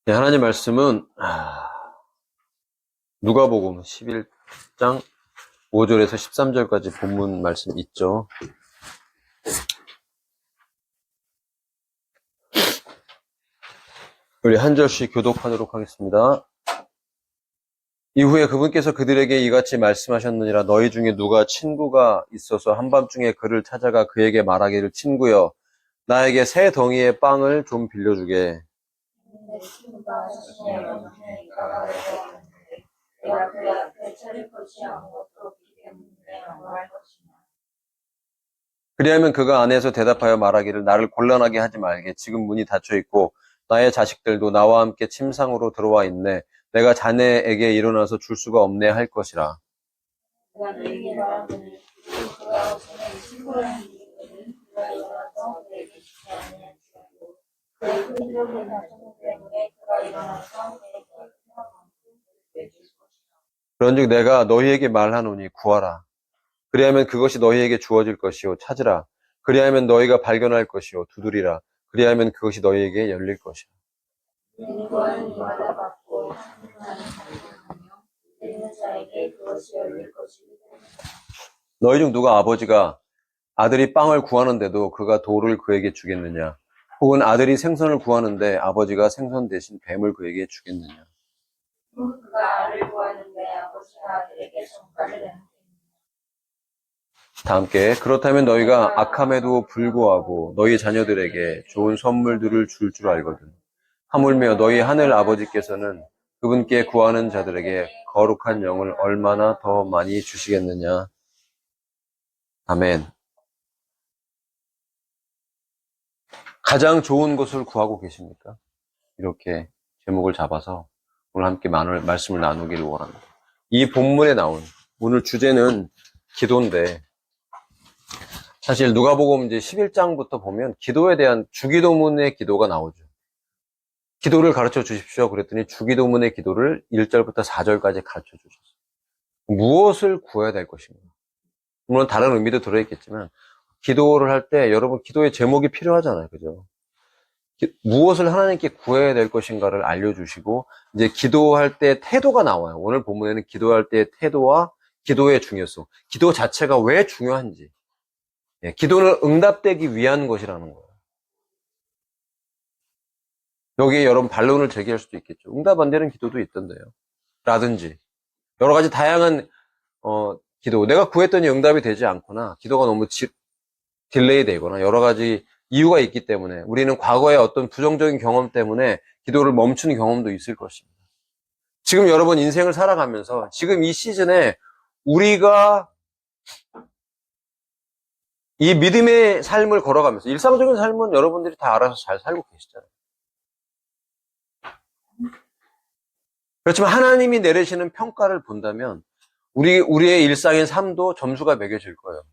네, 하나님 말씀은 누가복음 11장 5절에서 13절까지 본문 말씀 있죠. 우리 한 절씩 교독하도록 하겠습니다. 이후에 그분께서 그들에게 이같이 말씀하셨느니라. 너희 중에 누가 친구가 있어서 한밤중에 그를 찾아가 그에게 말하기를, 친구여, 나에게 세 덩이의 빵을 좀 빌려주게. 내 친구가 자신의 원한을 나가려고 하는데 내가 그 앞에 차릴 것이 아무것도 없기 때문에 양보할 것이냐. 그리하면 그가 안에서 대답하여 말하기를, 나를 곤란하게 하지 말게. 지금 문이 닫혀 있고 나의 자식들도 나와 함께 침상으로 들어와 있네. 내가 자네에게 일어나서 줄 수가 없네 할 것이라. 내가 너에게 말하거늘 그가 전에 친구라는 이유는 그가 일어나서 내게 주지 아니하시고 그의 흔적이 나타났기 때문에 그가 일어나서 내게 내줄 것이다. 그런즉 내가 너희에게 말하노니 구하라. 그리하면 그것이 너희에게 주어질 것이요, 찾으라. 그리하면 너희가 발견할 것이요, 두드리라. 그리하면 그것이 너희에게 열릴 것이라. 이는 구하는 이마다 받고 찾는 자는 발견하며 듣는 자에게 그것이 열릴 것이기 때문에. 너희 중 누가 아버지가 아들이 빵을 구하는데도 그가 돌을 그에게 주겠느냐? 혹은 아들이 생선을 구하는데 아버지가 생선 대신 뱀을 그에게 주겠느냐? 그가 알을 구하는데 아버지가 아들에게 전가를 내는. 다 함께. 그렇다면 너희가 악함에도 불구하고 너희 자녀들에게 좋은 선물들을 줄 알거든. 하물며 너희 하늘 아버지께서는 그분께 구하는 자들에게 거룩한 영을 얼마나 더 많이 주시겠느냐. 아멘. 가장 좋은 것을 구하고 계십니까? 이렇게 제목을 잡아서 오늘 함께 말씀을 나누기를 원합니다. 이 본문에 나온, 오늘 주제는 기도인데, 사실 누가복음 이제 11장부터 보면 기도에 대한 주기도문의 기도가 나오죠. 기도를 가르쳐 주십시오. 그랬더니 주기도문의 기도를 1절부터 4절까지 가르쳐 주셨어요. 무엇을 구해야 될 것인가? 물론 다른 의미도 들어있겠지만, 기도를 할 때 여러분 기도의 제목이 필요하잖아요. 그죠? 무엇을 하나님께 구해야 될 것인가를 알려주시고, 이제 기도할 때 태도가 나와요. 오늘 본문에는 기도할 때의 태도와 기도의 중요성, 기도 자체가 왜 중요한지, 기도는 응답되기 위한 것이라는 거예요. 여기에 여러분 반론을 제기할 수도 있겠죠. 응답 안 되는 기도도 있던데요. 라든지 여러 가지 다양한 기도, 내가 구했더니 응답이 되지 않거나 기도가 너무 딜레이 되거나 여러 가지 이유가 있기 때문에, 우리는 과거의 어떤 부정적인 경험 때문에 기도를 멈춘 경험도 있을 것입니다. 지금 여러분 인생을 살아가면서 지금 이 시즌에 우리가 이 믿음의 삶을 걸어가면서, 일상적인 삶은 여러분들이 다 알아서 잘 살고 계시잖아요. 그렇지만 하나님이 내리시는 평가를 본다면 우리의 일상의 삶도 점수가 매겨질 거예요.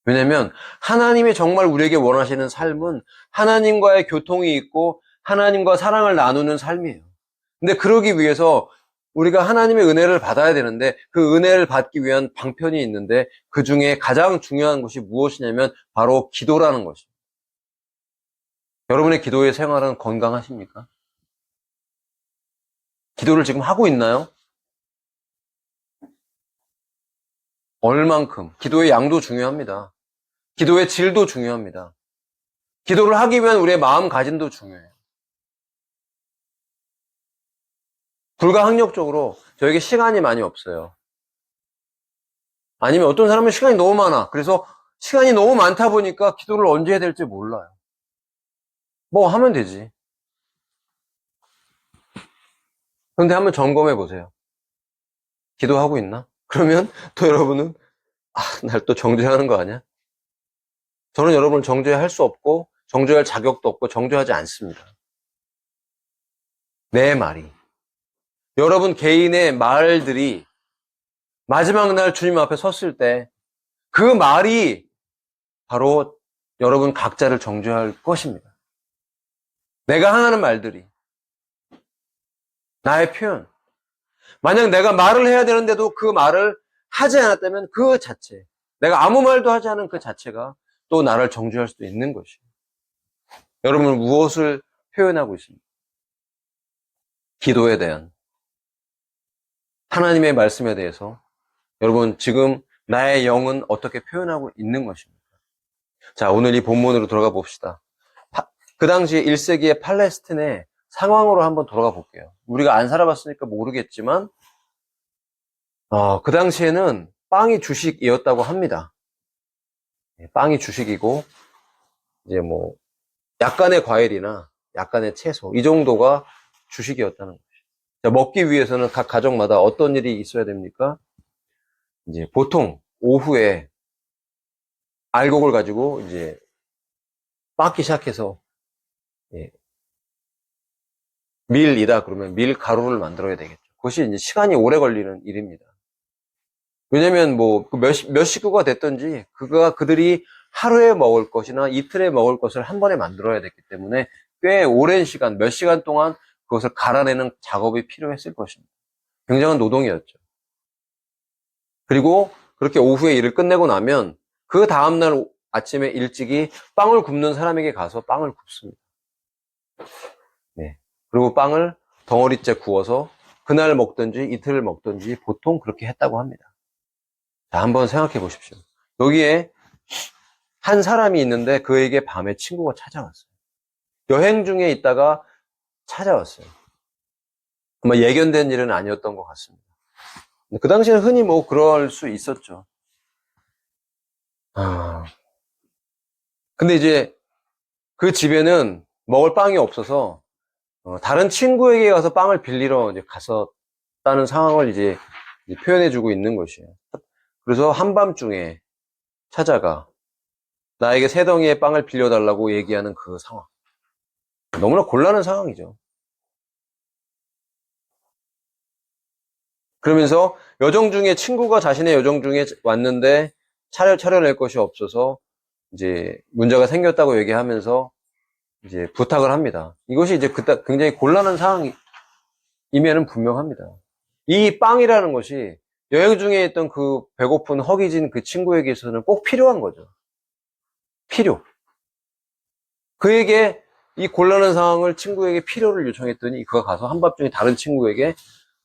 왜냐하면 하나님이 정말 우리에게 원하시는 삶은 하나님과의 교통이 있고 하나님과 사랑을 나누는 삶이에요. 근데 그러기 위해서 우리가 하나님의 은혜를 받아야 되는데, 그 은혜를 받기 위한 방편이 있는데, 그 중에 가장 중요한 것이 무엇이냐면 바로 기도라는 것입니다. 여러분의 기도의 생활은 건강하십니까? 기도를 지금 하고 있나요? 얼만큼? 기도의 양도 중요합니다. 기도의 질도 중요합니다. 기도를 하기 위한 우리의 마음가짐도 중요해요. 불가항력적으로 저에게 시간이 많이 없어요. 아니면 어떤 사람은 시간이 너무 많아. 그래서 시간이 너무 많다 보니까 기도를 언제 해야 될지 몰라요. 뭐 하면 되지. 그런데 한번 점검해 보세요. 기도하고 있나? 그러면 또 여러분은 날 또 정죄하는 거 아니야? 저는 여러분을 정죄할 수 없고 정죄할 자격도 없고 정죄하지 않습니다. 내 말이, 여러분 개인의 말들이 마지막 날 주님 앞에 섰을 때 그 말이 바로 여러분 각자를 정죄할 것입니다. 내가 하는 말들이, 나의 표현, 만약 내가 말을 해야 되는데도 그 말을 하지 않았다면 그 자체, 내가 아무 말도 하지 않은 그 자체가 또 나를 정죄할 수도 있는 것이에요. 여러분은 무엇을 표현하고 있습니까? 기도에 대한, 하나님의 말씀에 대해서 여러분 지금 나의 영은 어떻게 표현하고 있는 것입니까? 자, 오늘 이 본문으로 돌아가 봅시다. 그 당시 1세기의 팔레스틴의 상황으로 한번 돌아가 볼게요. 우리가 안 살아봤으니까 모르겠지만 그 당시에는 빵이 주식이었다고 합니다. 빵이 주식이고 이제 뭐 약간의 과일이나 약간의 채소 이 정도가 주식이었다는 거죠. 자, 먹기 위해서는 각 가정마다 어떤 일이 있어야 됩니까? 이제 보통 오후에 알곡을 가지고 이제 빻기 시작해서 예, 밀이다 그러면 밀 가루를 만들어야 되겠죠. 그것이 이제 시간이 오래 걸리는 일입니다. 왜냐면 뭐 몇 식구가 됐든지 그들이 하루에 먹을 것이나 이틀에 먹을 것을 한 번에 만들어야 됐기 때문에 꽤 오랜 시간, 몇 시간 동안 그것을 갈아내는 작업이 필요했을 것입니다. 굉장한 노동이었죠. 그리고 그렇게 오후에 일을 끝내고 나면 그 다음날 아침에 일찍이 빵을 굽는 사람에게 가서 빵을 굽습니다. 네. 그리고 빵을 덩어리째 구워서 그날 먹든지 이틀을 먹든지 보통 그렇게 했다고 합니다. 자, 한번 생각해 보십시오. 여기에 한 사람이 있는데 그에게 밤에 친구가 찾아왔어요. 여행 중에 있다가 찾아왔어요. 아마 예견된 일은 아니었던 것 같습니다. 그 당시에는 흔히 뭐 그럴 수 있었죠. 근데 이제 그 집에는 먹을 빵이 없어서 다른 친구에게 가서 빵을 빌리러 이제 갔었다는 상황을 이제 표현해주고 있는 것이에요. 그래서 한밤중에 찾아가 나에게 세 덩이의 빵을 빌려달라고 얘기하는 그 상황. 너무나 곤란한 상황이죠. 그러면서 여정 중에 친구가 자신의 여정 중에 왔는데 차려낼 것이 없어서 이제 문제가 생겼다고 얘기하면서 이제 부탁을 합니다. 이것이 이제 굉장히 곤란한 상황임에는 분명합니다. 이 빵이라는 것이 여행 중에 있던 그 배고픈 허기진 그 친구에게서는 꼭 필요한 거죠. 필요. 그에게 이 곤란한 상황을 친구에게 필요를 요청했더니 그가 가서 한밤중에 다른 친구에게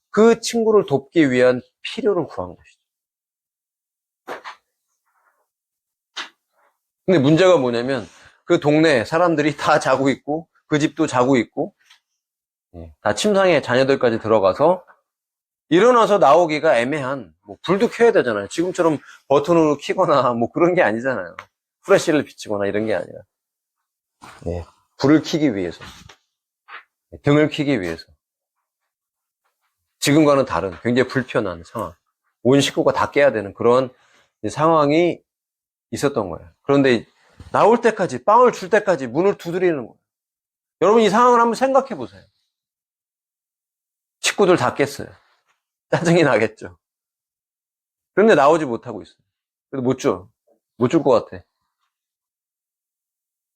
그 친구를 돕기 위한 필요를 구한 것이죠. 근데 문제가 뭐냐면 그 동네 사람들이 다 자고 있고 그 집도 자고 있고 다 침상에 자녀들까지 들어가서 일어나서 나오기가 애매한 뭐 불도 켜야 되잖아요. 지금처럼 버튼으로 켜거나 뭐 그런 게 아니잖아요. 프레시를 비치거나 이런 게 아니라 불을 켜기 위해서 등을 켜기 위해서 지금과는 다른 굉장히 불편한 상황 온 식구가 다 깨야 되는 그런 상황이 있었던 거예요. 그런데 나올 때까지 빵을 줄 때까지 문을 두드리는 거예요. 여러분 이 상황을 한번 생각해 보세요. 식구들 다 깼어요. 짜증이 나겠죠. 그런데 나오지 못하고 있어요. 그래도 못 줘. 못 줄 것 같아.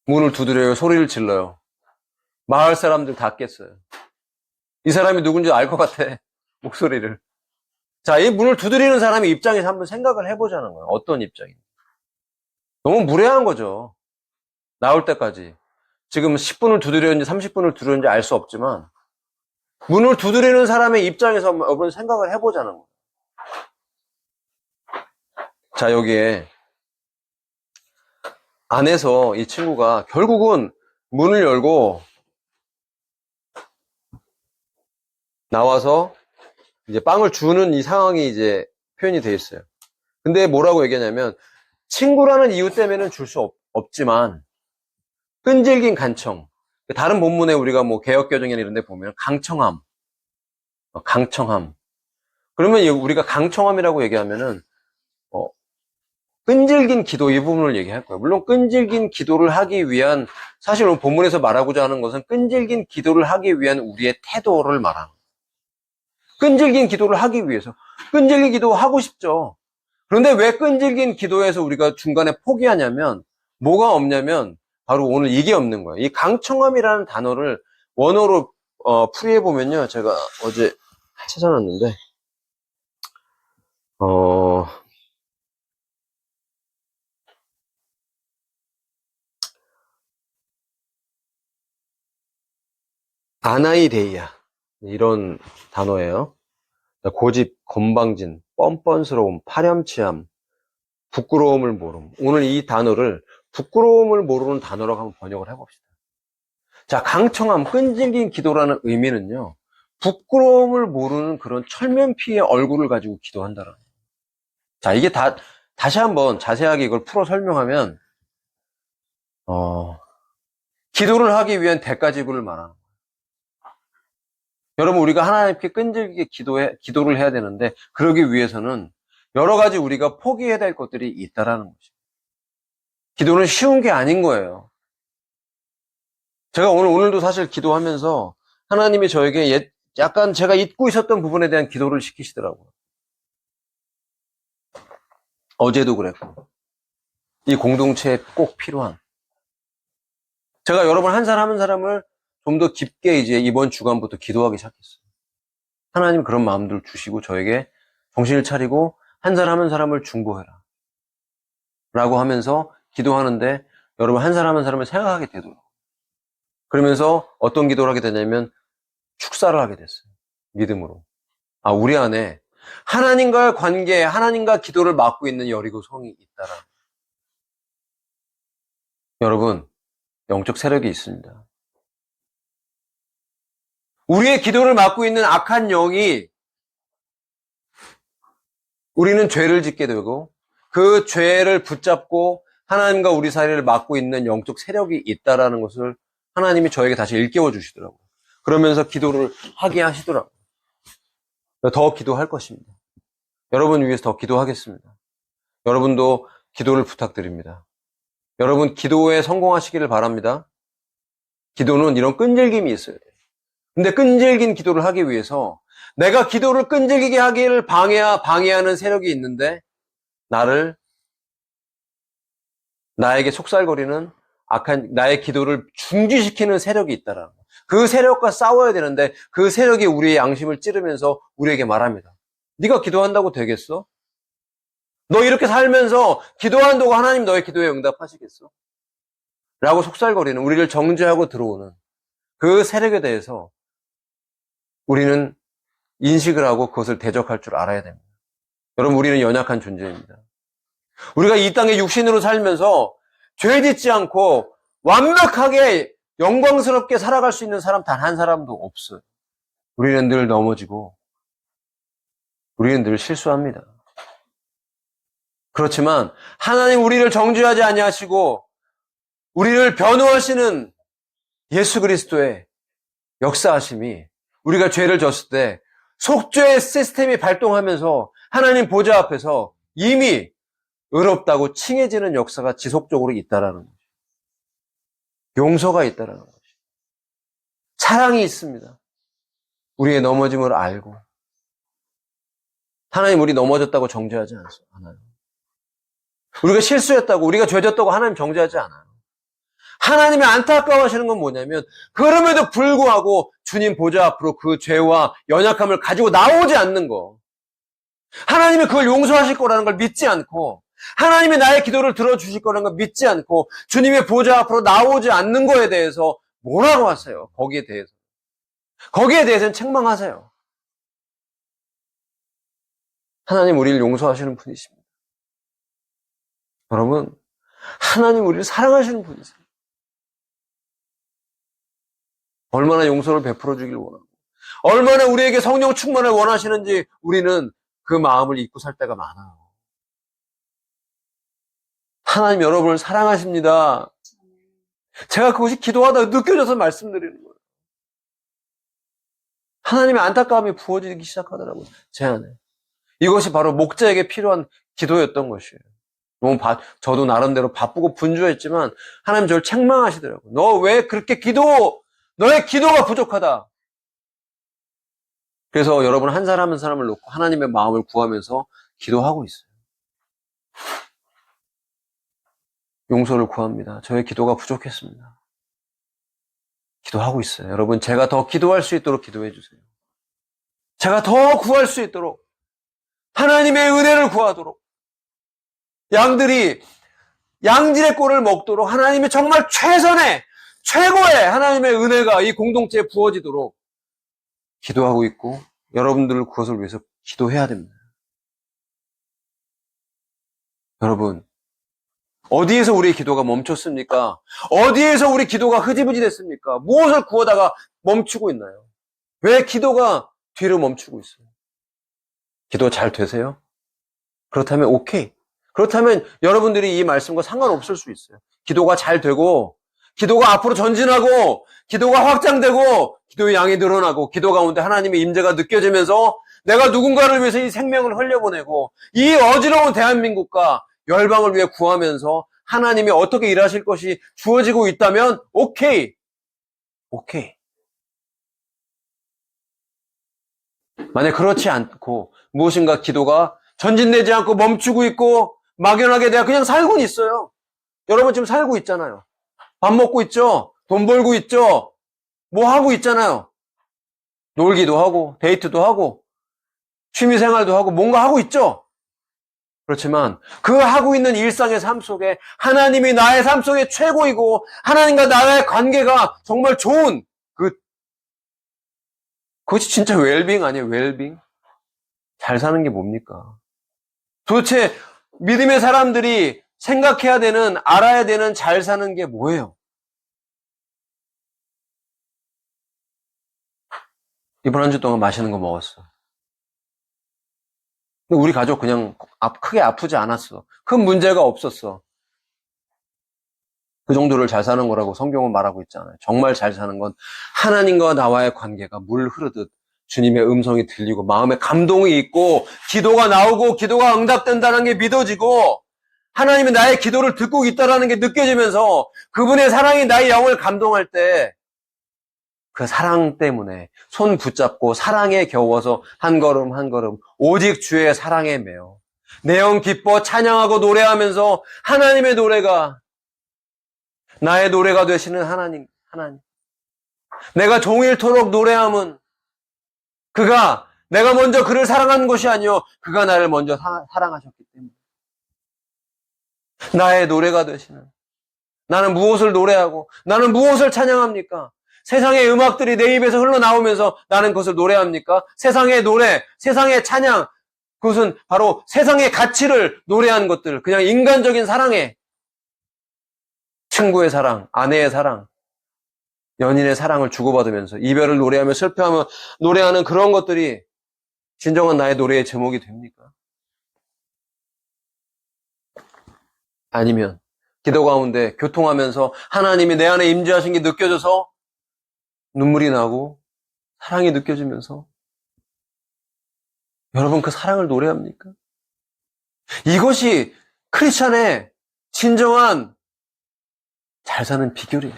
문을 두드려요. 소리를 질러요. 마을 사람들 다 깼어요. 이 사람이 누군지 알 것 같아. 목소리를. 자, 이 문을 두드리는 사람의 입장에서 한번 생각을 해보자는 거예요. 어떤 입장인지. 너무 무례한 거죠. 나올 때까지. 지금 10분을 두드렸는지 30분을 두드렸는지 알 수 없지만 문을 두드리는 사람의 입장에서 여러분 생각을 해보자는 거예요. 자, 여기에 안에서 이 친구가 결국은 문을 열고 나와서 이제 빵을 주는 이 상황이 이제 표현이 되어 있어요. 근데 뭐라고 얘기하냐면 친구라는 이유 때문에는 줄 수 없지만 끈질긴 간청. 다른 본문에 우리가 뭐 개역개정이나 이런 데 보면 강청함. 그러면 우리가 강청함이라고 얘기하면은 끈질긴 기도 이 부분을 얘기할 거예요. 물론 끈질긴 기도를 하기 위한 사실 오늘 본문에서 말하고자 하는 것은 끈질긴 기도를 하기 위한 우리의 태도를 말하는 거예요. 끈질긴 기도를 하기 위해서 끈질긴 기도하고 싶죠. 그런데 왜 끈질긴 기도에서 우리가 중간에 포기하냐면 뭐가 없냐면 바로 오늘 이게 없는 거예요. 이 강청함이라는 단어를 원어로 풀이해 보면요. 제가 어제 찾아놨는데 아나이데이아 이런 단어예요. 고집, 건방진, 뻔뻔스러움, 파렴치함, 부끄러움을 모름. 오늘 이 단어를 부끄러움을 모르는 단어라고 한번 번역을 해봅시다. 자, 강청함, 끈질긴 기도라는 의미는요, 부끄러움을 모르는 그런 철면피의 얼굴을 가지고 기도한다라는 거예요. 자, 이게 다시 한번 자세하게 이걸 풀어 설명하면, 기도를 하기 위한 대가지구를 말하는 거예요. 여러분, 우리가 하나님께 끈질기게 기도를 해야 되는데, 그러기 위해서는 여러 가지 우리가 포기해야 될 것들이 있다라는 거죠. 기도는 쉬운 게 아닌 거예요. 제가 오늘도 사실 기도하면서 하나님이 저에게 약간 제가 잊고 있었던 부분에 대한 기도를 시키시더라고요. 어제도 그랬고. 이 공동체에 꼭 필요한. 제가 여러분 한 사람 한 사람을 좀 더 깊게 이제 이번 주간부터 기도하기 시작했어요. 하나님 그런 마음들 주시고 저에게 정신을 차리고 한 사람 한 사람을 중보해라. 라고 하면서 기도하는데 여러분 한 사람 한 사람을 생각하게 되더라고요. 그러면서 어떤 기도를 하게 되냐면 축사를 하게 됐어요. 믿음으로. 아, 우리 안에 하나님과의 관계, 하나님과 기도를 맡고 있는 여리고 성이 있다라. 여러분, 영적 세력이 있습니다. 우리의 기도를 맡고 있는 악한 영이 우리는 죄를 짓게 되고 그 죄를 붙잡고 하나님과 우리 사이를 맡고 있는 영적 세력이 있다라는 것을 하나님이 저에게 다시 일깨워 주시더라고요. 그러면서 기도를 하게 하시더라고요. 더 기도할 것입니다. 여러분 위해서 더 기도하겠습니다. 여러분도 기도를 부탁드립니다. 여러분 기도에 성공하시기를 바랍니다. 기도는 이런 끈질김이 있어요. 근데 끈질긴 기도를 하기 위해서 내가 기도를 끈질기게 하기를 방해하는 세력이 있는데 나에게 속살거리는 악한 나의 기도를 중지시키는 세력이 있다라는 거예요. 그 세력과 싸워야 되는데 그 세력이 우리의 양심을 찌르면서 우리에게 말합니다. 네가 기도한다고 되겠어? 너 이렇게 살면서 기도한다고 하나님 너의 기도에 응답하시겠어? 라고 속살거리는 우리를 정죄하고 들어오는 그 세력에 대해서 우리는 인식을 하고 그것을 대적할 줄 알아야 됩니다. 여러분 우리는 연약한 존재입니다. 우리가 이 땅에 육신으로 살면서 죄 짓지 않고 완벽하게 영광스럽게 살아갈 수 있는 사람 단 한 사람도 없어요. 우리는 늘 넘어지고 우리는 늘 실수합니다. 그렇지만 하나님 우리를 정죄하지 아니하시고 우리를 변호하시는 예수 그리스도의 역사하심이 우리가 죄를 졌을 때 속죄의 시스템이 발동하면서 하나님 보좌 앞에서 이미 의롭다고 칭해지는 역사가 지속적으로 있다라는 거죠. 용서가 있다라는 거죠. 사랑이 있습니다. 우리의 넘어짐을 알고 하나님 우리 넘어졌다고 정죄하지 않아요. 우리가 실수했다고 우리가 죄졌다고 하나님 정죄하지 않아요. 하나님이 안타까워하시는 건 뭐냐면 그럼에도 불구하고 주님 보좌 앞으로 그 죄와 연약함을 가지고 나오지 않는 거. 하나님이 그걸 용서하실 거라는 걸 믿지 않고 하나님이 나의 기도를 들어주실 거라는 걸 믿지 않고 주님의 보좌 앞으로 나오지 않는 거에 대해서 뭐라고 하세요? 거기에 대해서는 책망하세요. 하나님 우리를 용서하시는 분이십니다. 여러분 하나님 우리를 사랑하시는 분이세요. 얼마나 용서를 베풀어 주길 원하고 얼마나 우리에게 성령 충만을 원하시는지 우리는 그 마음을 잊고 살 때가 많아요. 하나님 여러분을 사랑하십니다. 제가 그것이 기도하다 느껴져서 말씀드리는 거예요. 하나님의 안타까움이 부어지기 시작하더라고요. 제 안에. 이것이 바로 목자에게 필요한 기도였던 것이에요. 저도 나름대로 바쁘고 분주했지만 하나님 저를 책망하시더라고요. 너 왜 그렇게 너의 기도가 부족하다. 그래서 여러분 한 사람 한 사람을 놓고 하나님의 마음을 구하면서 기도하고 있어요. 용서를 구합니다. 저의 기도가 부족했습니다. 기도하고 있어요. 여러분 제가 더 기도할 수 있도록 기도해 주세요. 제가 더 구할 수 있도록 하나님의 은혜를 구하도록 양들이 양질의 꼴을 먹도록 하나님의 정말 최고의 하나님의 은혜가 이 공동체에 부어지도록 기도하고 있고 여러분들 그것을 위해서 기도해야 됩니다. 여러분, 어디에서 우리의 기도가 멈췄습니까? 어디에서 우리 기도가 흐지부지 됐습니까? 무엇을 구하다가 멈추고 있나요? 왜 기도가 뒤로 멈추고 있어요? 기도 잘 되세요? 그렇다면 오케이. 그렇다면 여러분들이 이 말씀과 상관없을 수 있어요. 기도가 잘 되고, 기도가 앞으로 전진하고, 기도가 확장되고, 기도의 양이 늘어나고, 기도 가운데 하나님의 임재가 느껴지면서 내가 누군가를 위해서 이 생명을 흘려보내고, 이 어지러운 대한민국과 열방을 위해 구하면서 하나님이 어떻게 일하실 것이 주어지고 있다면 오케이. 오케이. 만약 그렇지 않고 무엇인가 기도가 전진되지 않고 멈추고 있고 막연하게 내가 그냥 살고는 있어요. 여러분 지금 살고 있잖아요. 밥 먹고 있죠? 돈 벌고 있죠? 뭐 하고 있잖아요. 놀기도 하고 데이트도 하고 취미생활도 하고 뭔가 하고 있죠? 그렇지만 그 하고 있는 일상의 삶 속에 하나님이 나의 삶 속에 최고이고 하나님과 나의 관계가 정말 좋은 그것이 진짜 웰빙 아니에요? 웰빙? 잘 사는 게 뭡니까? 도대체 믿음의 사람들이 생각해야 되는, 알아야 되는 잘 사는 게 뭐예요? 이번 한 주 동안 맛있는 거 먹었어. 근데 우리 가족 그냥 크게 아프지 않았어. 큰 문제가 없었어. 그 정도를 잘 사는 거라고 성경은 말하고 있잖아요. 정말 잘 사는 건 하나님과 나와의 관계가 물 흐르듯 주님의 음성이 들리고 마음에 감동이 있고 기도가 나오고 기도가 응답된다는 게 믿어지고 하나님이 나의 기도를 듣고 있다는 게 느껴지면서 그분의 사랑이 나의 영을 감동할 때 그 사랑 때문에 손 붙잡고 사랑에 겨워서 한 걸음 한 걸음 오직 주의 사랑에 매여 내 영 기뻐 찬양하고 노래하면서 하나님의 노래가 나의 노래가 되시는 하나님. 내가 종일토록 노래함은 그가 내가 먼저 그를 사랑한 것이 아니요 그가 나를 먼저 사랑하셨기 때문에 나의 노래가 되시는 나는 무엇을 노래하고 나는 무엇을 찬양합니까? 세상의 음악들이 내 입에서 흘러나오면서 나는 그것을 노래합니까? 세상의 노래, 세상의 찬양 그것은 바로 세상의 가치를 노래하는 것들 그냥 인간적인 사랑에 친구의 사랑, 아내의 사랑, 연인의 사랑을 주고받으면서 이별을 노래하며 슬퍼하며 노래하는 그런 것들이 진정한 나의 노래의 제목이 됩니까? 아니면 기도 가운데 교통하면서 하나님이 내 안에 임재하신 게 느껴져서 눈물이 나고 사랑이 느껴지면서 여러분 그 사랑을 노래합니까? 이것이 크리스찬의 진정한 잘 사는 비결이에요.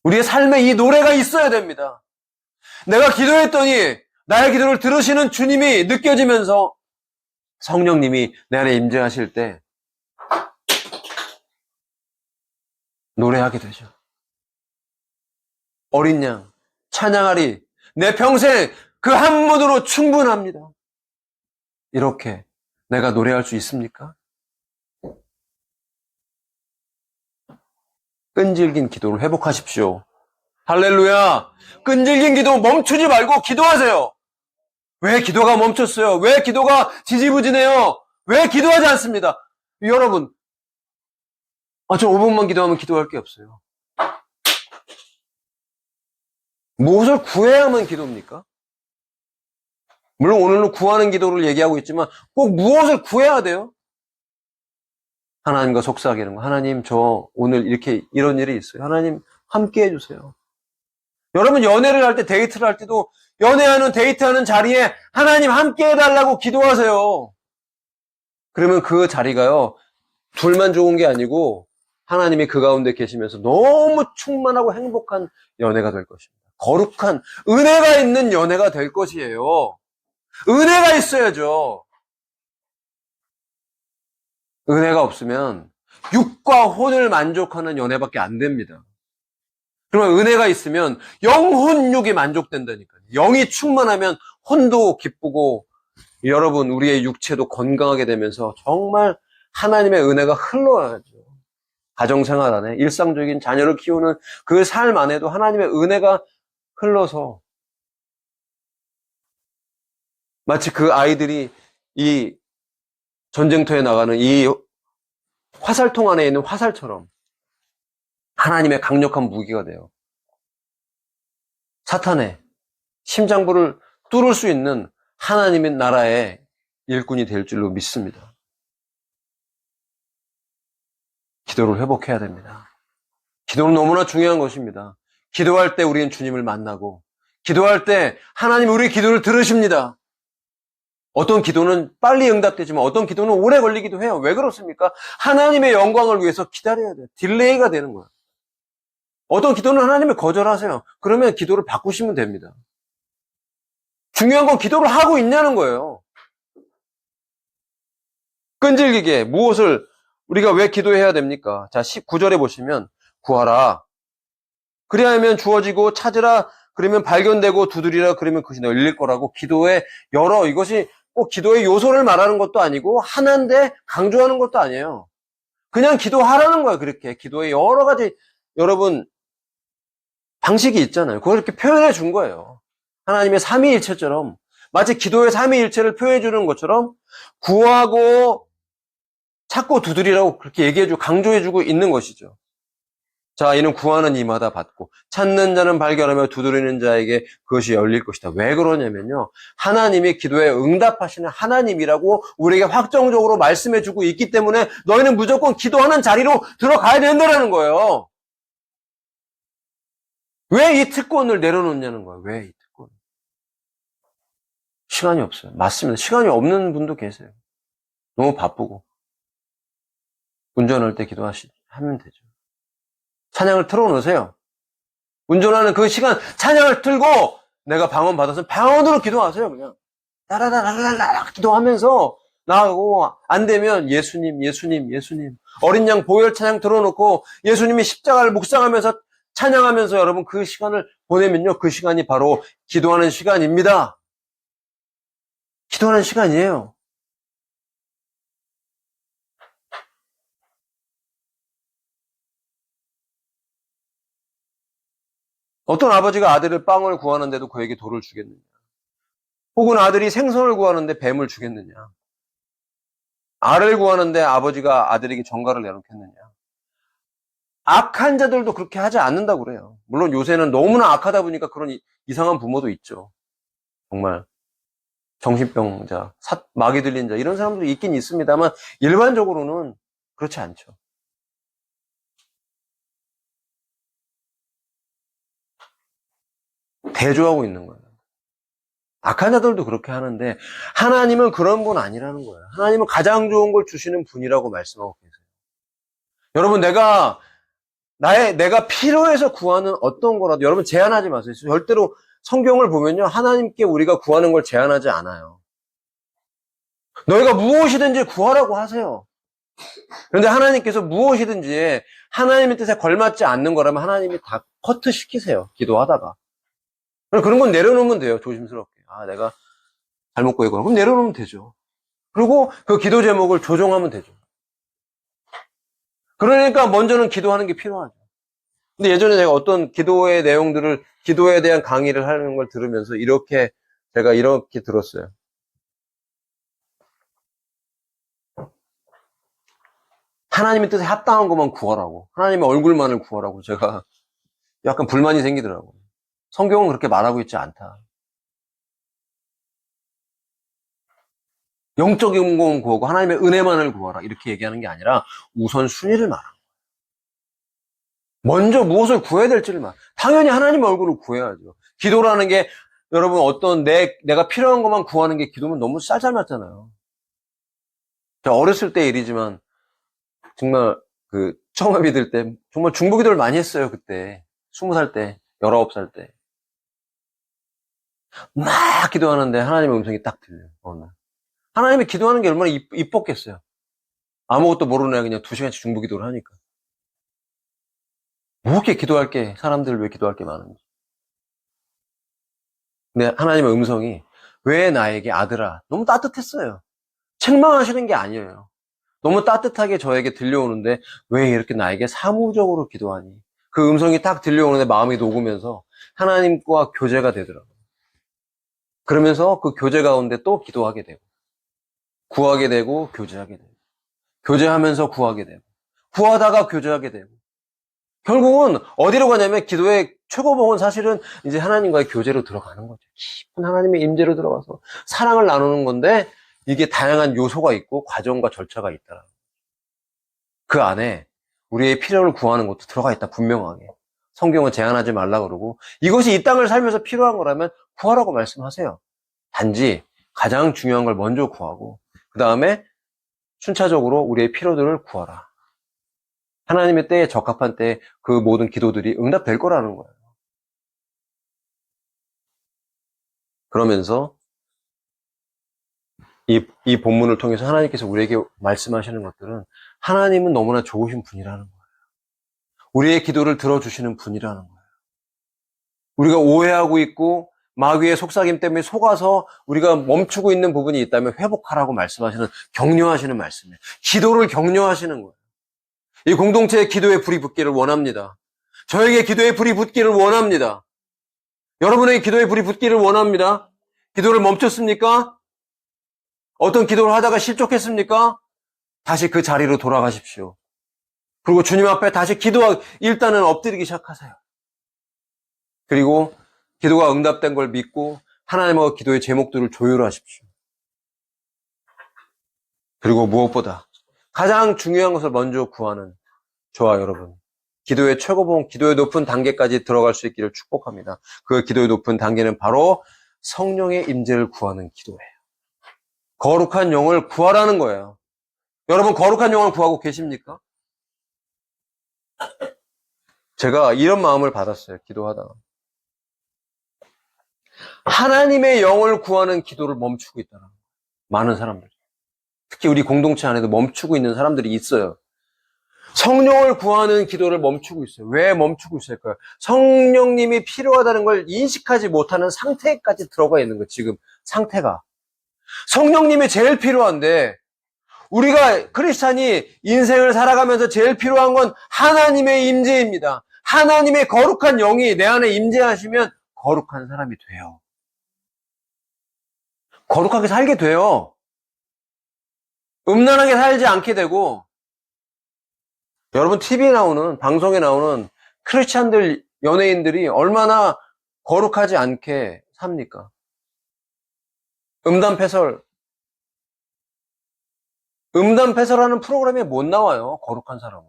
우리의 삶에 이 노래가 있어야 됩니다. 내가 기도했더니 나의 기도를 들으시는 주님이 느껴지면서 성령님이 내 안에 임재하실 때 노래하게 되죠. 어린 양, 찬양하리, 내 평생 그 한 문으로 충분합니다. 이렇게 내가 노래할 수 있습니까? 끈질긴 기도를 회복하십시오. 할렐루야! 끈질긴 기도 멈추지 말고 기도하세요. 왜 기도가 멈췄어요? 왜 기도가 지지부진해요? 왜 기도하지 않습니다? 여러분, 저 5분만 기도하면 기도할 게 없어요. 무엇을 구해야만 기도입니까? 물론 오늘은 구하는 기도를 얘기하고 있지만 꼭 무엇을 구해야 돼요? 하나님과 속삭이는 거. 하나님, 저 오늘 이런 일이 있어요. 하나님, 함께 해주세요. 여러분, 연애를 할 때, 데이트를 할 때도 데이트하는 자리에 하나님 함께 해달라고 기도하세요. 그러면 그 자리가요, 둘만 좋은 게 아니고 하나님이 그 가운데 계시면서 너무 충만하고 행복한 연애가 될 것입니다. 거룩한 은혜가 있는 연애가 될 것이에요. 은혜가 있어야죠. 은혜가 없으면 육과 혼을 만족하는 연애밖에 안 됩니다. 그러면 은혜가 있으면 영혼육이 만족된다니까요. 영이 충만하면 혼도 기쁘고 여러분 우리의 육체도 건강하게 되면서 정말 하나님의 은혜가 흘러야죠. 가정생활 안에 일상적인 자녀를 키우는 그 삶 안에도 하나님의 은혜가 흘러서 마치 그 아이들이 이 전쟁터에 나가는 이 화살통 안에 있는 화살처럼 하나님의 강력한 무기가 돼요. 사탄의 심장부를 뚫을 수 있는 하나님의 나라의 일꾼이 될 줄로 믿습니다. 기도를 회복해야 됩니다. 기도는 너무나 중요한 것입니다. 기도할 때 우리는 주님을 만나고, 기도할 때 하나님 우리의 기도를 들으십니다. 어떤 기도는 빨리 응답되지만 어떤 기도는 오래 걸리기도 해요. 왜 그렇습니까? 하나님의 영광을 위해서 기다려야 돼요. 딜레이가 되는 거예요. 어떤 기도는 하나님이 거절하세요. 그러면 기도를 바꾸시면 됩니다. 중요한 건 기도를 하고 있냐는 거예요. 끈질기게 무엇을 우리가 왜 기도해야 됩니까? 자, 19절에 보시면 구하라. 그리하면 주어지고 찾으라. 그러면 발견되고 두드리라. 그러면 그것이 열릴 거라고. 기도의 이것이 꼭 기도의 요소를 말하는 것도 아니고 하나인데 강조하는 것도 아니에요. 그냥 기도하라는 거예요. 그렇게 기도의 여러 가지 여러분 방식이 있잖아요. 그걸 이렇게 표현해 준 거예요. 하나님의 삼위일체처럼 마치 기도의 삼위일체를 표현해 주는 것처럼 구하고 찾고 두드리라고 그렇게 얘기해 주고 강조해 주고 있는 것이죠. 자, 이는 구하는 이마다 받고 찾는 자는 발견하며 두드리는 자에게 그것이 열릴 것이다. 왜 그러냐면요. 하나님이 기도에 응답하시는 하나님이라고 우리에게 확정적으로 말씀해 주고 있기 때문에 너희는 무조건 기도하는 자리로 들어가야 된다는 거예요. 왜 이 특권을 내려놓냐는 거예요. 왜 이 특권? 시간이 없어요. 맞습니다. 시간이 없는 분도 계세요. 너무 바쁘고. 운전할 때 하면 되죠. 찬양을 틀어놓으세요. 운전하는 그 시간 찬양을 틀고 내가 방언 받아서 방언으로 기도하세요. 그냥 라라라라라 기도하면서 나가고 안 되면 예수님 예수님 예수님 어린 양 보혈 찬양 틀어놓고 예수님이 십자가를 묵상하면서 찬양하면서 여러분 그 시간을 보내면요. 그 시간이 바로 기도하는 시간입니다. 기도하는 시간이에요. 어떤 아버지가 아들을 빵을 구하는데도 그에게 돌을 주겠느냐? 혹은 아들이 생선을 구하는데 뱀을 주겠느냐? 알을 구하는데 아버지가 아들에게 정갈을 내놓겠느냐? 악한 자들도 그렇게 하지 않는다고 그래요. 물론 요새는 너무나 악하다 보니까 그런 이상한 부모도 있죠. 정말 정신병자, 마귀 들린 자 이런 사람도 있긴 있습니다만 일반적으로는 그렇지 않죠. 대조하고 있는 거예요. 악한 자들도 그렇게 하는데 하나님은 그런 분 아니라는 거예요. 하나님은 가장 좋은 걸 주시는 분이라고 말씀하고 계세요. 여러분 내가 필요해서 구하는 어떤 거라도 여러분 제한하지 마세요. 절대로 성경을 보면요. 하나님께 우리가 구하는 걸 제한하지 않아요. 너희가 무엇이든지 구하라고 하세요. 그런데 하나님께서 무엇이든지 하나님의 뜻에 걸맞지 않는 거라면 하나님이 다 커트 시키세요. 기도하다가. 그런 건 내려놓으면 돼요. 조심스럽게. 내가 잘못 구했구나. 그럼 내려놓으면 되죠. 그리고 그 기도 제목을 조정하면 되죠. 그러니까 먼저는 기도하는 게 필요하죠. 근데 예전에 제가 어떤 기도의 내용들을, 기도에 대한 강의를 하는 걸 들으면서 제가 이렇게 들었어요. 하나님의 뜻에 합당한 것만 구하라고. 하나님의 얼굴만을 구하라고 제가 약간 불만이 생기더라고요. 성경은 그렇게 말하고 있지 않다. 영적인 건 구하고 하나님의 은혜만을 구하라. 이렇게 얘기하는 게 아니라 우선 순위를 말하는 거예요. 먼저 무엇을 구해야 될지를 당연히 하나님 얼굴을 구해야죠. 기도라는 게 여러분 내가 필요한 것만 구하는 게 기도면 너무 쌀쌀맞잖아요. 제가 어렸을 때 일이지만 정말 처음에 믿을 때 정말 중보기도를 많이 했어요. 그때 20살 때 19살 때 막 기도하는데 하나님의 음성이 딱 들려요. 어느 날. 하나님이 기도하는 게 얼마나 이뻤겠어요. 아무것도 모르는 애 그냥 2시간씩 중보기도를 하니까. 뭐게 기도할 게 사람들 왜 기도할 게 많은지. 근데 하나님의 음성이 왜 나에게 아들아 너무 따뜻했어요. 책망하시는 게 아니에요. 너무 따뜻하게 저에게 들려오는데 왜 이렇게 나에게 사무적으로 기도하니? 그 음성이 딱 들려오는데 마음이 녹으면서 하나님과 교제가 되더라고요. 그러면서 그 교제 가운데 또 기도하게 되고, 구하게 되고, 교제하게 되고, 교제하면서 구하게 되고, 구하다가 교제하게 되고, 결국은 어디로 가냐면 기도의 최고봉은 사실은 이제 하나님과의 교제로 들어가는 거죠. 깊은 하나님의 임재로 들어가서 사랑을 나누는 건데, 이게 다양한 요소가 있고 과정과 절차가 있다. 그 안에 우리의 필요를 구하는 것도 들어가 있다, 분명하게. 성경은 제한하지 말라 그러고, 이것이 이 땅을 살면서 필요한 거라면 구하라고 말씀하세요. 단지 가장 중요한 걸 먼저 구하고, 그 다음에 순차적으로 우리의 필요들을 구하라. 하나님의 때에, 적합한 때에 그 모든 기도들이 응답될 거라는 거예요. 그러면서 이 본문을 통해서 하나님께서 우리에게 말씀하시는 것들은 하나님은 너무나 좋으신 분이라는 거예요. 우리의 기도를 들어주시는 분이라는 거예요. 우리가 오해하고 있고 마귀의 속삭임 때문에 속아서 우리가 멈추고 있는 부분이 있다면 회복하라고 말씀하시는, 격려하시는 말씀이에요. 기도를 격려하시는 거예요. 이 공동체의 기도에 불이 붙기를 원합니다. 저에게 기도에 불이 붙기를 원합니다. 여러분에게 기도에 불이 붙기를 원합니다. 기도를 멈췄습니까? 어떤 기도를 하다가 실족했습니까? 다시 그 자리로 돌아가십시오. 그리고 주님 앞에 다시 일단은 엎드리기 시작하세요. 그리고 기도가 응답된 걸 믿고 하나님과 기도의 제목들을 조율하십시오. 그리고 무엇보다 가장 중요한 것을 먼저 구하는 저와 여러분, 기도의 최고봉, 기도의 높은 단계까지 들어갈 수 있기를 축복합니다. 그 기도의 높은 단계는 바로 성령의 임재를 구하는 기도예요. 거룩한 영을 구하라는 거예요. 여러분, 거룩한 영을 구하고 계십니까? 제가 이런 마음을 받았어요, 기도하다가. 하나님의 영을 구하는 기도를 멈추고 있다는 거예요. 많은 사람들. 특히 우리 공동체 안에도 멈추고 있는 사람들이 있어요. 성령을 구하는 기도를 멈추고 있어요. 왜 멈추고 있을까요? 성령님이 필요하다는 걸 인식하지 못하는 상태까지 들어가 있는 거예요, 지금 상태가. 성령님이 제일 필요한데, 우리가 크리스찬이 인생을 살아가면서 제일 필요한 건 하나님의 임재입니다. 하나님의 거룩한 영이 내 안에 임재하시면 거룩한 사람이 돼요. 거룩하게 살게 돼요. 음란하게 살지 않게 되고, 여러분 TV에 나오는, 방송에 나오는 크리스찬들, 연예인들이 얼마나 거룩하지 않게 삽니까? 음담패설하는 프로그램에 못 나와요, 거룩한 사람은.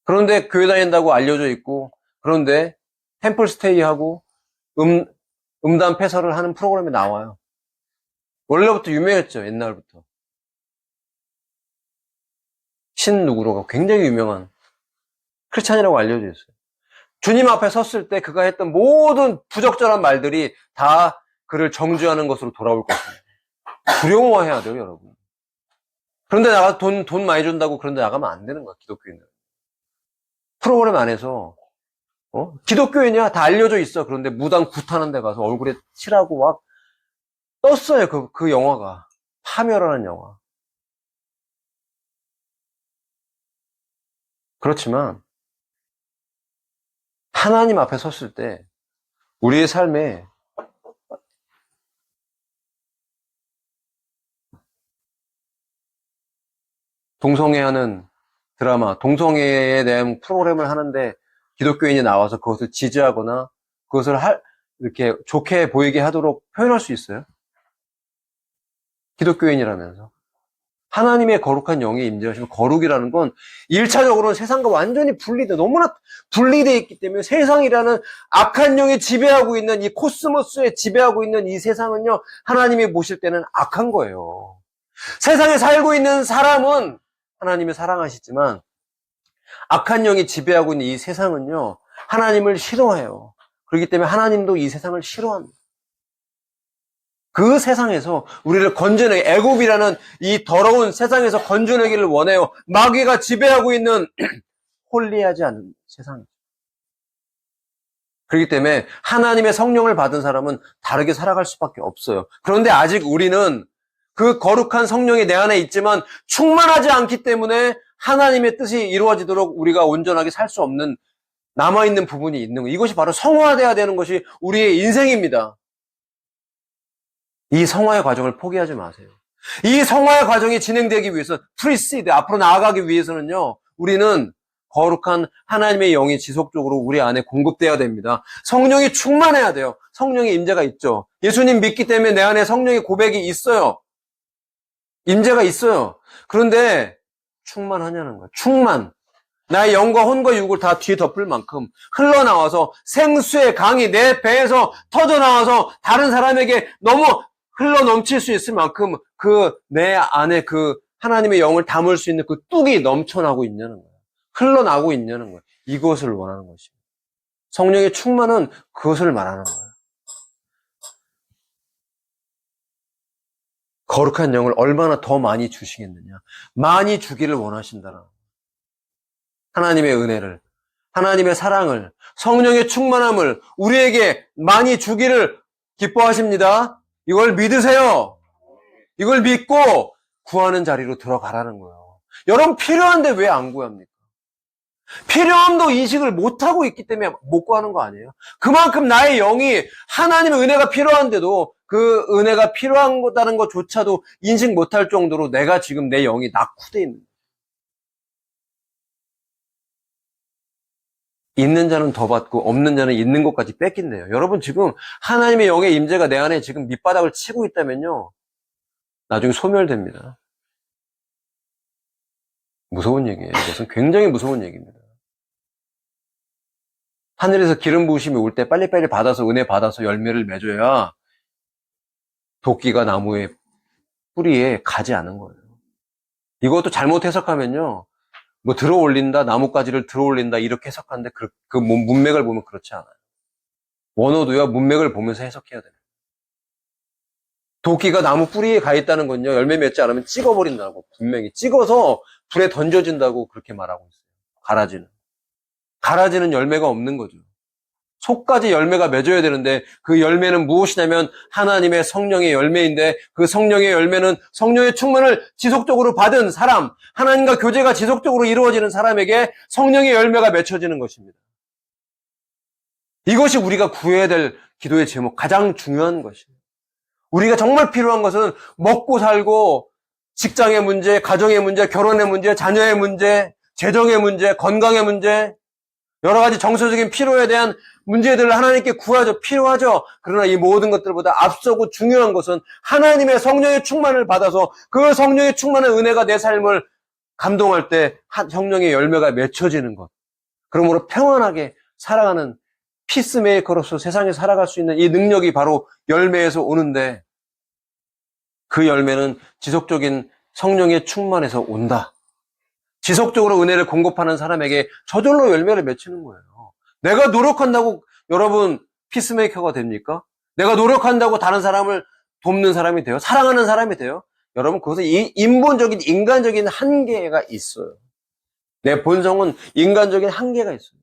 그런데 교회 다닌다고 알려져 있고, 그런데 템플스테이하고 음담패설을 하는 프로그램에 나와요. 원래부터 유명했죠, 옛날부터. 누구로가 굉장히 유명한 크리스찬이라고 알려져 있어요. 주님 앞에 섰을 때 그가 했던 모든 부적절한 말들이 다 그를 정죄하는 것으로 돌아올 것입니다. 두려워해야 돼요, 여러분. 그런데 나가 돈 많이 준다고 그런데 나가면 안 되는 거야, 기독교인들. 프로그램 안에서 기독교인이야, 다 알려져 있어. 그런데 무당 굿하는 데 가서 얼굴에 칠하고 막 떴어요, 그 영화가. 파멸하는 영화. 그렇지만 하나님 앞에 섰을 때 우리의 삶에 동성애하는 드라마, 동성애에 대한 프로그램을 하는데 기독교인이 나와서 그것을 지지하거나 그것을 이렇게 좋게 보이게 하도록 표현할 수 있어요? 기독교인이라면서. 하나님의 거룩한 영이 임재하시면, 거룩이라는 건 1차적으로는 세상과 완전히 너무나 분리되어 있기 때문에 세상이라는 악한 영이 지배하고 있는 이 코스모스에 지배하고 있는 이 세상은요, 하나님이 보실 때는 악한 거예요. 세상에 살고 있는 사람은 하나님이 사랑하시지만 악한 영이 지배하고 있는 이 세상은요, 하나님을 싫어해요. 그렇기 때문에 하나님도 이 세상을 싫어합니다. 그 세상에서 우리를 건져내기, 애굽이라는 이 더러운 세상에서 건져내기를 원해요. 마귀가 지배하고 있는 홀리하지 않은 세상. 그렇기 때문에 하나님의 성령을 받은 사람은 다르게 살아갈 수밖에 없어요. 그런데 아직 우리는 그 거룩한 성령이 내 안에 있지만 충만하지 않기 때문에 하나님의 뜻이 이루어지도록 우리가 온전하게 살 수 없는 남아있는 부분이 있는 거예요. 이것이 바로 성화되어야 되는 것이 우리의 인생입니다. 이 성화의 과정을 포기하지 마세요. 이 성화의 과정이 진행되기 위해서 프리시드 앞으로 나아가기 위해서는요. 우리는 거룩한 하나님의 영이 지속적으로 우리 안에 공급되어야 됩니다. 성령이 충만해야 돼요. 성령의 임재가 있죠. 예수님 믿기 때문에 내 안에 성령의 고백이 있어요. 임재가 있어요. 그런데 충만하냐는 거예요. 충만. 나의 영과 혼과 육을 다 뒤에 덮을 만큼 흘러나와서 생수의 강이 내 배에서 터져나와서 다른 사람에게 너무 흘러넘칠 수 있을 만큼 그 내 안에 그 하나님의 영을 담을 수 있는 그 뚝이 넘쳐나고 있냐는 거예요. 흘러나오고 있냐는 거예요. 이것을 원하는 것입니다. 성령의 충만은 그것을 말하는 거예요. 거룩한 영을 얼마나 더 많이 주시겠느냐. 많이 주기를 원하신다는 거예요. 하나님의 은혜를, 하나님의 사랑을, 성령의 충만함을 우리에게 많이 주기를 기뻐하십니다. 이걸 믿으세요. 이걸 믿고 구하는 자리로 들어가라는 거예요. 여러분 필요한데 왜 안 구합니까? 필요함도 인식을 못하고 있기 때문에 못 구하는 거 아니에요? 그만큼 나의 영이 하나님의 은혜가 필요한데도 그 은혜가 필요하다는 것조차도 인식 못할 정도로 내가 지금 내 영이 낙후되어 있는 거예요. 있는 자는 더 받고 없는 자는 있는 것까지 뺏긴대요. 여러분 지금 하나님의 영의 임재가 내 안에 지금 밑바닥을 치고 있다면요. 나중에 소멸됩니다. 무서운 얘기예요. 이것은 굉장히 무서운 얘기입니다. 하늘에서 기름 부으심이 올 때 빨리빨리 받아서 은혜 받아서 열매를 맺어야 도끼가 나무의 뿌리에 가지 않은 거예요. 이것도 잘못 해석하면요. 뭐 들어올린다, 나뭇가지를 들어올린다 이렇게 해석하는데 그 문맥을 보면 그렇지 않아요. 원어도요. 문맥을 보면서 해석해야 돼요. 도끼가 나무 뿌리에 가 있다는 건요. 열매 맺지 않으면 찍어버린다고 분명히 찍어서 불에 던져진다고 그렇게 말하고 있어요. 가라지는 열매가 없는 거죠. 속까지 열매가 맺어야 되는데 그 열매는 무엇이냐면 하나님의 성령의 열매인데 그 성령의 열매는 성령의 충만을 지속적으로 받은 사람, 하나님과 교제가 지속적으로 이루어지는 사람에게 성령의 열매가 맺혀지는 것입니다. 이것이 우리가 구해야 될 기도의 제목, 가장 중요한 것입니다. 우리가 정말 필요한 것은 먹고 살고 직장의 문제, 가정의 문제, 결혼의 문제, 자녀의 문제, 재정의 문제, 건강의 문제, 여러 가지 정서적인 필요에 대한 문제들을 하나님께 구하죠. 필요하죠. 그러나 이 모든 것들보다 앞서고 중요한 것은 하나님의 성령의 충만을 받아서 그 성령의 충만한 은혜가 내 삶을 감동할 때 성령의 열매가 맺혀지는 것. 그러므로 평안하게 살아가는 피스메이커로서 세상에 살아갈 수 있는 이 능력이 바로 열매에서 오는데 그 열매는 지속적인 성령의 충만에서 온다. 지속적으로 은혜를 공급하는 사람에게 저절로 열매를 맺히는 거예요. 내가 노력한다고 여러분 피스메이커가 됩니까? 내가 노력한다고 다른 사람을 돕는 사람이 돼요? 사랑하는 사람이 돼요? 여러분 그것은 인본적인 인간적인 한계가 있어요. 내 본성은 인간적인 한계가 있어요.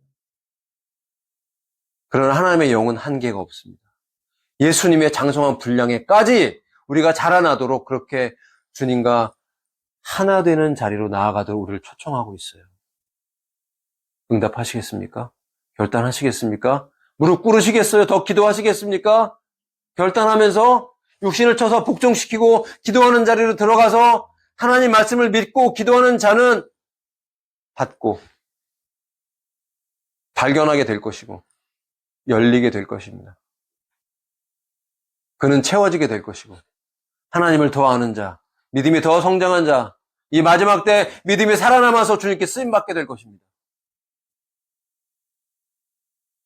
그러나 하나님의 영은 한계가 없습니다. 예수님의 장성한 분량에까지 우리가 자라나도록 그렇게 주님과 하나 되는 자리로 나아가도록 우리를 초청하고 있어요. 응답하시겠습니까? 결단하시겠습니까? 무릎 꿇으시겠어요? 더 기도하시겠습니까? 결단하면서 육신을 쳐서 복종시키고 기도하는 자리로 들어가서 하나님 말씀을 믿고 기도하는 자는 받고 발견하게 될 것이고 열리게 될 것입니다. 그는 채워지게 될 것이고 하나님을 더 아는 자, 믿음이 더 성장한 자, 이 마지막 때 믿음이 살아남아서 주님께 쓰임받게 될 것입니다.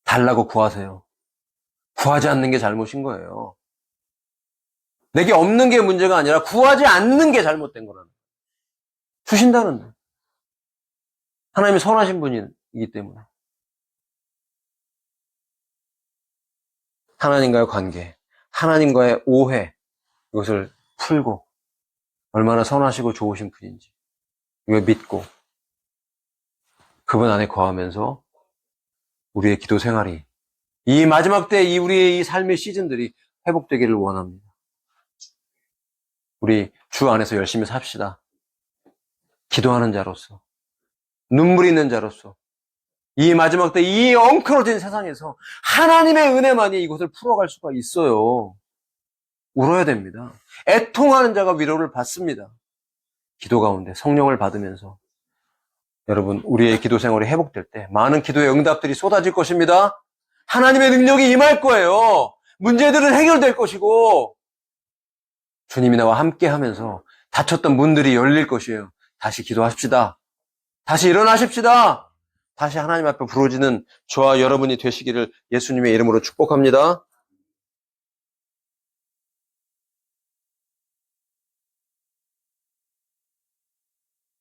달라고 구하세요. 구하지 않는 게 잘못인 거예요. 내게 없는 게 문제가 아니라 구하지 않는 게 잘못된 거라는 거예요. 주신다는데. 하나님이 선하신 분이기 때문에. 하나님과의 관계, 하나님과의 오해, 이것을 풀고 얼마나 선하시고 좋으신 분인지 이걸 믿고 그분 안에 거하면서 우리의 기도 생활이 이 마지막 때 우리의 이 삶의 시즌들이 회복되기를 원합니다. 우리 주 안에서 열심히 삽시다. 기도하는 자로서 눈물 있는 자로서 이 마지막 때 이 엉클어진 세상에서 하나님의 은혜만이 이것을 풀어갈 수가 있어요. 울어야 됩니다. 애통하는 자가 위로를 받습니다. 기도 가운데 성령을 받으면서 여러분, 우리의 기도 생활이 회복될 때 많은 기도의 응답들이 쏟아질 것입니다. 하나님의 능력이 임할 거예요. 문제들은 해결될 것이고 주님이 나와 함께 하면서 닫혔던 문들이 열릴 것이에요. 다시 기도하십시다. 다시 일어나십시다. 다시 하나님 앞에 부르짖는 저와 여러분이 되시기를 예수님의 이름으로 축복합니다.